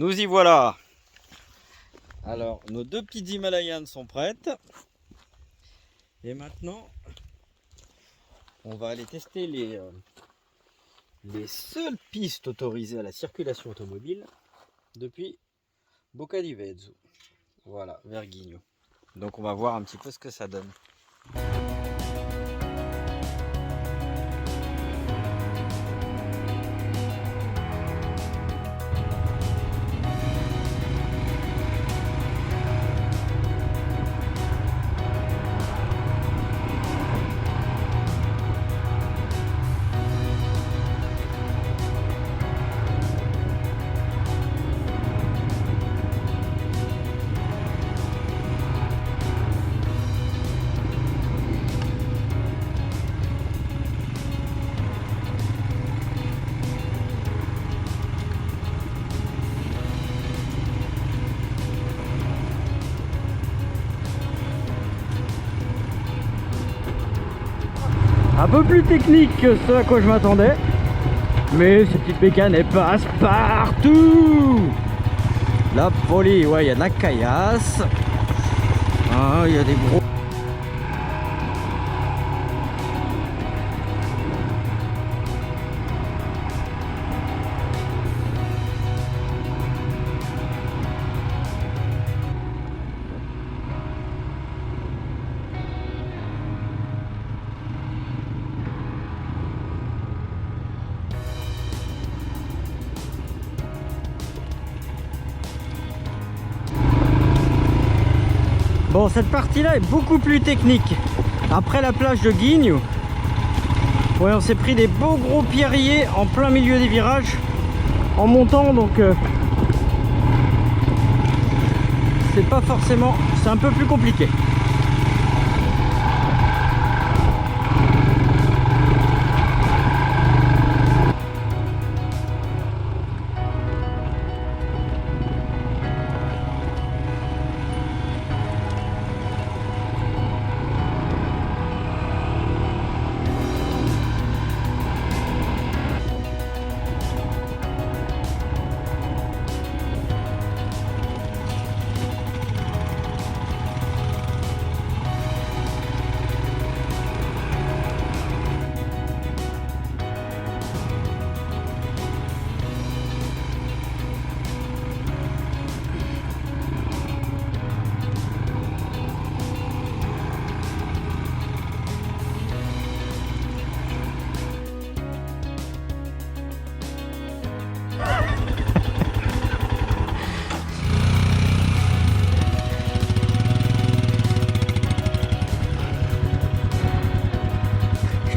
Nous y voilà. Alors, nos deux petites Himalayanes sont prêtes. Et maintenant, on va aller tester les seules pistes autorisées à la circulation automobile depuis Boca di Vezzo. Voilà, vers Guigno. Donc on va voir un petit peu ce que ça donne. Un peu plus technique que ce à quoi je m'attendais, mais ces petites bécanes elles passent partout. La folie, ouais, il y a de la caillasse, il y a des gros. Bon, cette partie-là est beaucoup plus technique. Après la plage de Guigno, ouais, on s'est pris des beaux gros pierriers en plein milieu des virages en montant, donc c'est pas forcément, c'est un peu plus compliqué.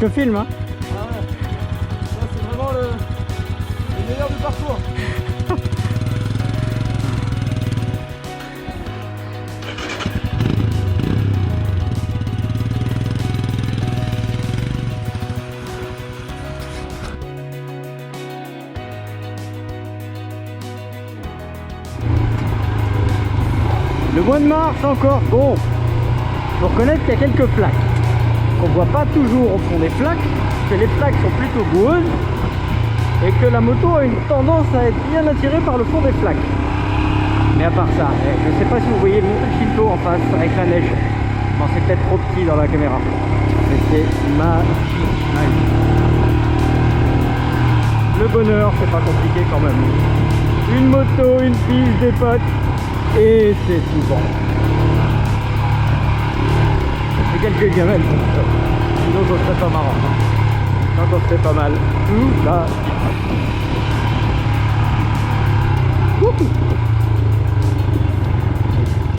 Je te filme, hein. Ah ouais. Ça, c'est vraiment le meilleur du parcours. Le mois de mars encore, bon, faut reconnaître qu'il y a quelques flaques qu'on voit pas toujours au fond des flaques, que les flaques sont plutôt boueuses et que la moto a une tendance à être bien attirée par le fond des flaques. Mais à part ça, je sais pas si vous voyez Monte en face avec la neige. Bon, c'est peut-être trop petit dans la caméra, mais c'est magique. Le bonheur, c'est pas compliqué quand même. Une moto, une piste, des potes, et c'est tout bon. Quelques gamelles, sinon ça serait pas marrant. Donc on serait pas mal. Tout là.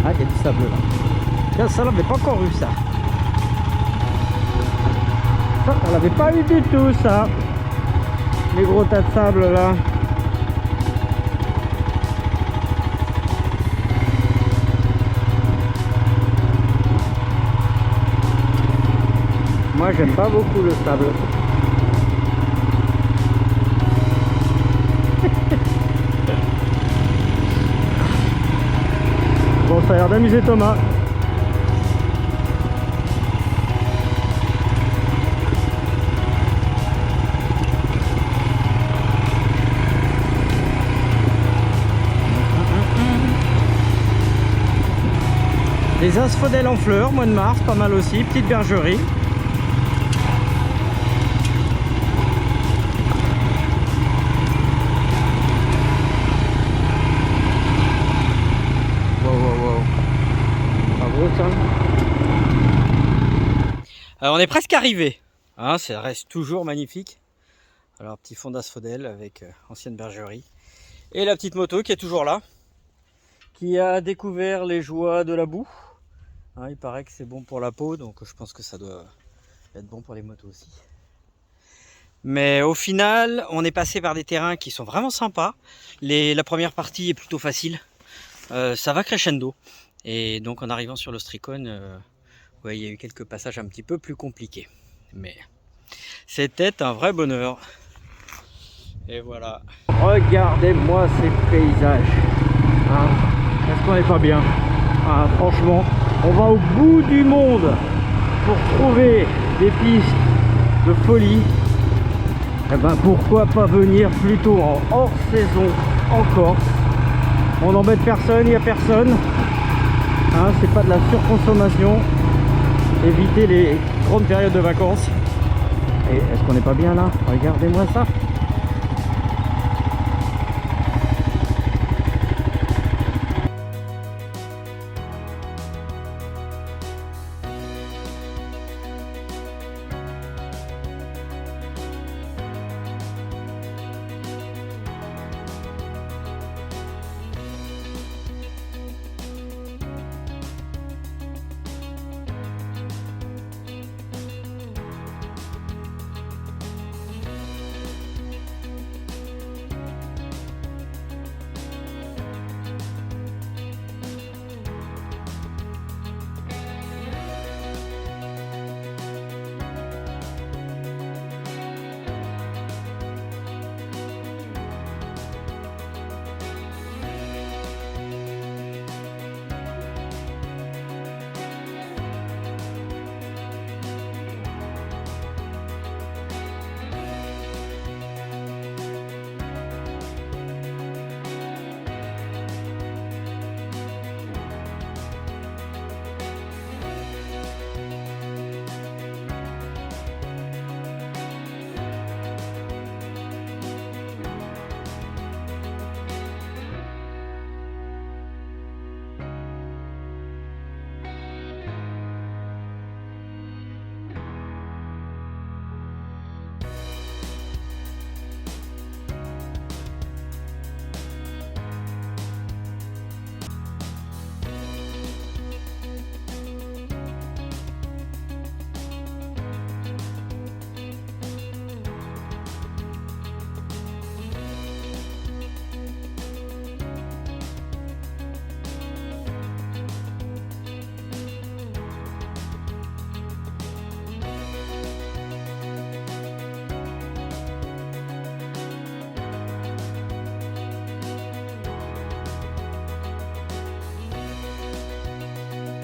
Ah, il y a du sable là. Tiens, ça, on l'avait pas encore eu ça. Ça, on l'avait pas eu du tout ça. Les gros tas de sable là. Moi j'aime pas beaucoup le sable. Bon, ça a l'air d'amuser Thomas. Les asphodèles en fleurs, mois de mars, pas mal aussi, petite bergerie. Alors on est presque arrivé, hein, ça reste toujours magnifique. Alors petit fond d'asphodèle avec ancienne bergerie. Et la petite moto qui est toujours là, qui a découvert les joies de la boue. Hein, il paraît que c'est bon pour la peau, donc je pense que ça doit être bon pour les motos aussi. Mais au final, on est passé par des terrains qui sont vraiment sympas. La première partie est plutôt facile, ça va crescendo. Et donc en arrivant sur l'Ostricone, ouais, il y a eu quelques passages un petit peu plus compliqués. Mais c'était un vrai bonheur. Et voilà. Regardez-moi ces paysages. Hein, est-ce qu'on n'est pas bien? Hein, franchement, on va au bout du monde pour trouver des pistes de folie. Et ben pourquoi pas venir plutôt en hors saison en Corse? On n'embête personne, il n'y a personne. Hein, c'est pas de la surconsommation. Éviter les grandes périodes de vacances. Et est-ce qu'on n'est pas bien là? Regardez-moi ça.